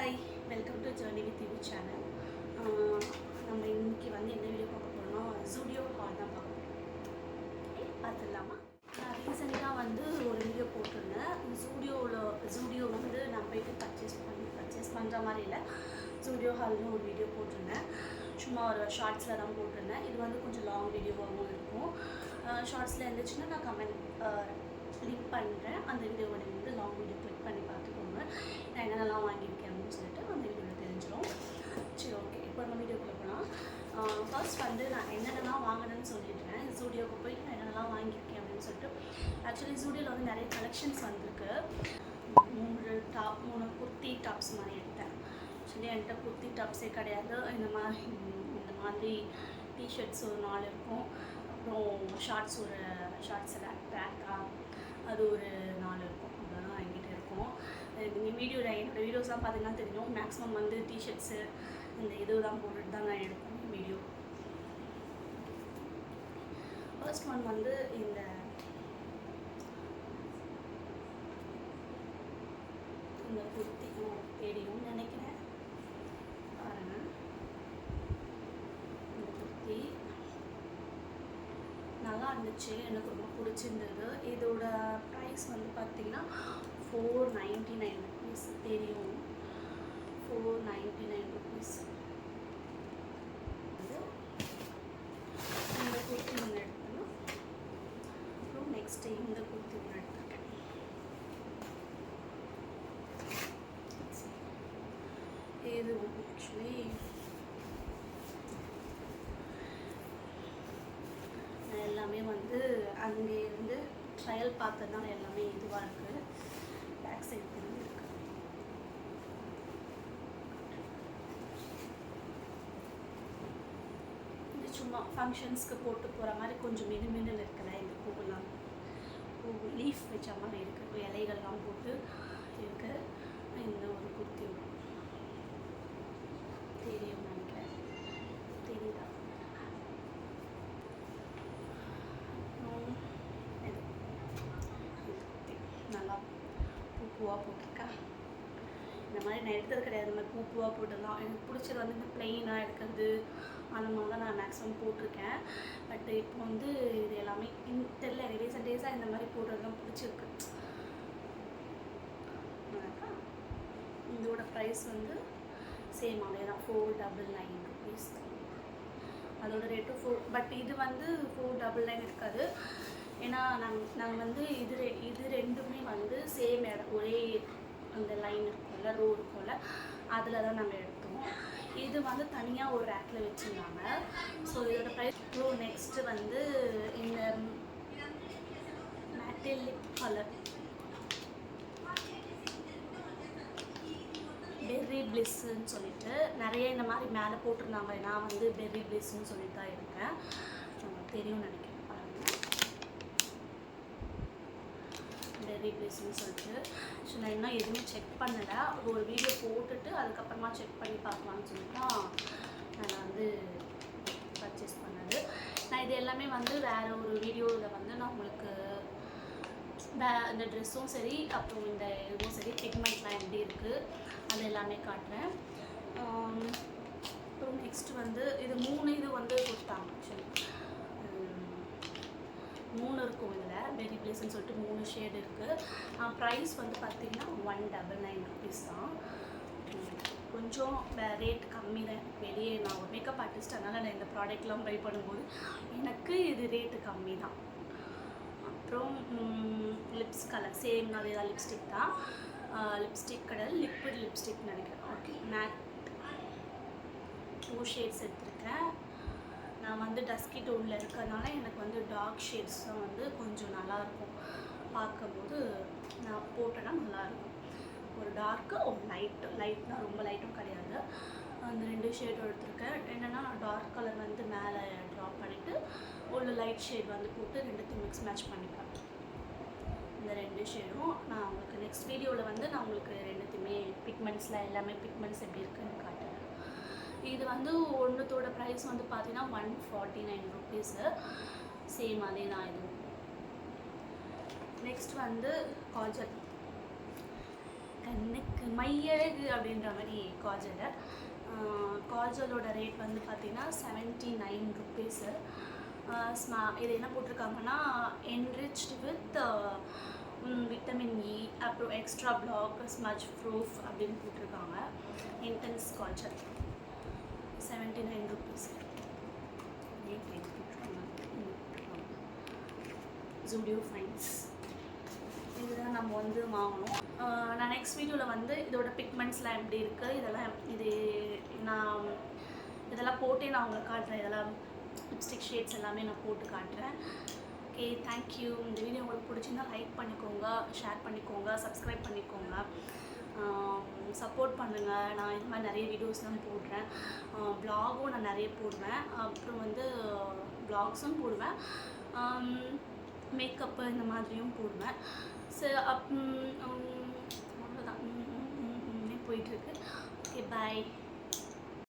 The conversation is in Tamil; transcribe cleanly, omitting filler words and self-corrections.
Hi, welcome to journey with you channel. நம்ம இன்னைக்கு வந்து என்ன வீடியோ பார்க்க போகிறோம்னா ஜூடியோ ஹால் தான் பார்க்க போகிறோம். பார்த்துடலாமா? நான் ரீசெண்டாக வந்து ஒரு வீடியோ போட்டிருந்தேன். ஜூடியோ வந்து நான் போயிட்டு பர்ச்சேஸ் பண்ணுற மாதிரி இல்லை, ஜூடியோ ஹால்னு ஒரு வீடியோ போட்டிருந்தேன். சும்மா ஒரு ஷார்ட்ஸில் தான் போட்டிருந்தேன். இது வந்து கொஞ்சம் லாங் வீடியோவாகவும் இருக்கும். ஷார்ட்ஸில் இருந்துச்சுன்னா நான் கமெண்ட் லிங்க் பண்ணுறேன். அந்த வீடியோவோட வந்து லாங் வீடியோ கிளிக் பண்ணி பார்த்துக்கோங்க. நான் என்னென்னலாம் வாங்கியிருக்கேன் அப்படின்னு சொல்லிட்டு அந்த வீடியோவில் தெரிஞ்சிடும். சரி, ஓகே, இப்போ நம்ம வீடியோக்குள்ளே போகலாம். ஃபர்ஸ்ட் வந்து நான் என்னென்னலாம் வாங்கினேன்னு சொல்லிடுறேன். ஜூடியோவுக்கு போயிட்டு நான் என்னென்னலாம் வாங்கியிருக்கேன் அப்படின்னு சொல்லிட்டு. ஆக்சுவலி ஜூடியோவில் வந்து நிறைய கலெக்ஷன்ஸ் வந்திருக்கு. மூணு குர்த்தி டாப்ஸ் மாதிரி எடுத்தேன். ஆக்சுவலி என்கிட்ட குர்த்தி டாப்ஸே கிடையாது. இந்த மாதிரி டிஷர்ட்ஸ் ஒரு 4 இருக்கும். அப்புறம் ஷார்ட்ஸில் ட்ராக்கா அது ஒரு 4 இருக்கும். அதெல்லாம் என்கிட்ட இருக்கும். நீங்கள் என்னோடய வீடியோஸ்லாம் பார்த்தீங்கன்னா தெரியும். மேக்ஸிமம் வந்து டிஷர்ட்ஸு இந்த இது தான் போட்டுட்டு தான் நான் எடுப்பேன் வீடியோ. ஃபர்ஸ்ட் ஒன் வந்து இந்த குர்த்தி தெரியும் நினைக்கிறேன், பாருங்கள். இந்த குர்த்தி நல்லா இருந்துச்சு, எனக்கு ரொம்ப பிடிச்சிருந்தது. இதோட ப்ரைஸ் வந்து பார்த்திங்கன்னா 499 rupees. தெரியும், 499 rupees. இந்த குர்த்தி ஒன்று எடுக்கணும். அப்புறம் நெக்ஸ்ட்டு இந்த குர்த்தி ஒன்று எடுத்துருக்கேன். இது ஆக்சுவலி எல்லாமே வந்து அங்கே இருந்து ட்ரையல் பார்த்ததுனால எல்லாமே இதுவாக இருக்குது. பேக் சைடு திரும்பி இருக்கு. இது சும்மா ஃபங்க்ஷன்ஸ்க்கு போட்டு போகிற மாதிரி கொஞ்சம் மினுமின்னு இருக்குல்ல. இந்த பூவெல்லாம் லீஃப் வச்ச மாதிரி இருக்குது, இலைகள்லாம் போட்டு இருக்குது. இந்த ஒரு குர்த்தி தெரியும் நினைக்கிறேன், தெரியுதா? நல்லா பூவாக போட்டிருக்கா. இந்த மாதிரி நான் எடுத்தது கிடையாது. இந்த மாதிரி பூவாக போட்டுடலாம். எனக்கு பிடிச்சது வந்து இந்த பிளெயினாக எடுக்கிறது அந்த மாதிரி தான் நான் மேக்ஸிமம் போட்டிருக்கேன். பட் இப்போ வந்து இது எல்லாமே தெரியல, ரீசெண்ட் டேஸாக இந்த மாதிரி போடுறது தான் பிடிச்சிருக்கு. இதோட ப்ரைஸ் வந்து சேம் அதே தான், 499 rupees. அதோட ரேட்டு 4. பட் இது வந்து 499 இருக்காது. ஏன்னா நாங்கள் வந்து இது ரெண்டுமே வந்து சேம் இடம், ஒரே அந்த லைன் இருக்கும்ல, ரோ இருக்கும்ல, அதில் தான் நாங்கள் எடுத்தோம். இது வந்து தனியாக ஒரு ரேக்கில் வச்சுருந்தாங்க. ஸோ இதோட ப்ரைஸ். நெக்ஸ்ட்டு வந்து இந்த மெட்டாலிக் கலர் பெர்ரி பிளிஸ்ன்னு சொல்லிட்டு நிறைய இந்த மாதிரி மேலே போட்டிருந்தாங்க. நான் வந்து பெர்ரி பிளிஸ்ன்னு சொல்லிட்டு தான் இருக்கேன். தெரியும்னு நினைக்கிறேன், பாருங்கள், பெர்ரி பிளிஸ்ன்னு சொல்லிட்டு. ஸோ நான் இன்னும் எதுவுமே செக் பண்ணலை. ஒரு வீடியோ போட்டுட்டு அதுக்கப்புறமா செக் பண்ணி பார்க்கலான்னு சொல்லிட்டு தான் நான் வந்து பர்ச்சேஸ் பண்ணது. நான் இது எல்லாமே வந்து வேறு ஒரு வீடியோவில் வந்து நான் உங்களுக்கு இந்த ட்ரெஸ்ஸும் சரி, அப்புறம் இந்த இதுவும் சரி, பிக்மெண்ட்லாம் எப்படி இருக்குது அது எல்லாமே காட்டுறேன். அப்புறம் நெக்ஸ்ட்டு வந்து இது 3 இது வந்து கொடுத்தாங்க. ஆக்சுவலி 3 இருக்கும். இதில் பெர்ரி பிளேஸ்ன்னு சொல்லிட்டு 3 ஷேடு இருக்குது. ப்ரைஸ் வந்து பார்த்திங்கன்னா 199 rupees தான். கொஞ்சம் ரேட் கம்மி தான். வெளியே நான் ஒரு மேக்கப் ஆர்டிஸ்ட், அதனால் நான் இந்த ப்ராடக்ட்லாம் பை பண்ணும்போது எனக்கு இது ரேட்டு கம்மி தான். அப்புறம் லிப்ஸ் கலர் சேம் அதே தான், லிப்ஸ்டிக் தான். லிப்ஸ்டிக் கிடையாது, லிக்விட் லிப்ஸ்டிக் நினைக்கிறேன். ஓகே, மேட் 2 ஷேட்ஸ் எடுத்துருக்கேன். நான் வந்து டஸ்கி டோனில் இருக்கிறதுனால எனக்கு வந்து டார்க் ஷேட்ஸ் தான் வந்து கொஞ்சம் நல்லாயிருக்கும் பார்க்கும்போது. நான் போட்டேன்னா நல்லாயிருக்கும். ஒரு டார்க்கு, ஒரு லைட்னால் ரொம்ப லைட்டும் கிடையாது. அந்த 2 ஷேடும் எடுத்திருக்கேன். என்னென்னா நான் டார்க் கலர் வந்து மேலே ட்ராப் பண்ணிவிட்டு ஒரு லைட் ஷேட் வந்து போட்டு 2த்தையும் மிக்ஸ் மேட்ச் பண்ணிப்பேன். இந்த 2 ஷேடும் நான் உங்களுக்கு நெக்ஸ்ட் வீடியோவில் வந்து நான் உங்களுக்கு 2த்தையுமே பிக்மெண்ட்ஸில் எல்லாமே பிக்மெண்ட்ஸ் எப்படி இருக்குன்னு காட்டுறேன். இது வந்து ஒன்றுத்தோட ப்ரைஸ் வந்து பார்த்தீங்கன்னா 149 rupees. சேம் அதே தான் இதுவும். நெக்ஸ்ட் வந்து காஜல். கண்ணுக்கு மையழகு அப்படின்ற மாதிரி காஜல். காஜலோட ரேட் வந்து பார்த்திங்கன்னா 79 ருபீஸு. இது என்ன போட்டிருக்காங்கன்னா என்ரிச்ட் வித் விட்டமின் இ, அப்புறம் எக்ஸ்ட்ரா பிளாக், ஸ்மஜ் ப்ரூஃப் அப்படின்னு போட்டிருக்காங்க. Intense Kajal 79 rupees. Zudio fines இதுதான் நம்ம வந்து வாங்கணும். நான் நெக்ஸ்ட் வீடியோவில் வந்து இதோட பிக்மெண்ட்ஸ்லாம் எப்படி இருக்குது, இதெல்லாம் போட்டே நான் உங்களுக்கு காட்டுறேன். இதெல்லாம் லிப்ஸ்டிக் ஷேட்ஸ் எல்லாமே நான் போட்டு காட்டுறேன். Okay, thank you. இந்த வீடியோ உங்களுக்கு பிடிச்சிருந்தா லைக் பண்ணிக்கோங்க, ஷேர் பண்ணிக்கோங்க, சப்ஸ்கிரைப் பண்ணிக்கோங்க, சப்போர்ட் பண்ணுங்கள். நான் இது மாதிரி நிறைய வீடியோஸ்லாம் போடுறேன். வ்ளாகும் நான் நிறைய போடுவேன். அப்புறம் வந்து வ்ளாக்ஸும் போடுவேன், மேக்கப்பு இந்த மாதிரியும் போடுவேன். ஸோ அவ்வளோதான் போயிட்டுருக்கு. ஓகே, பாய்.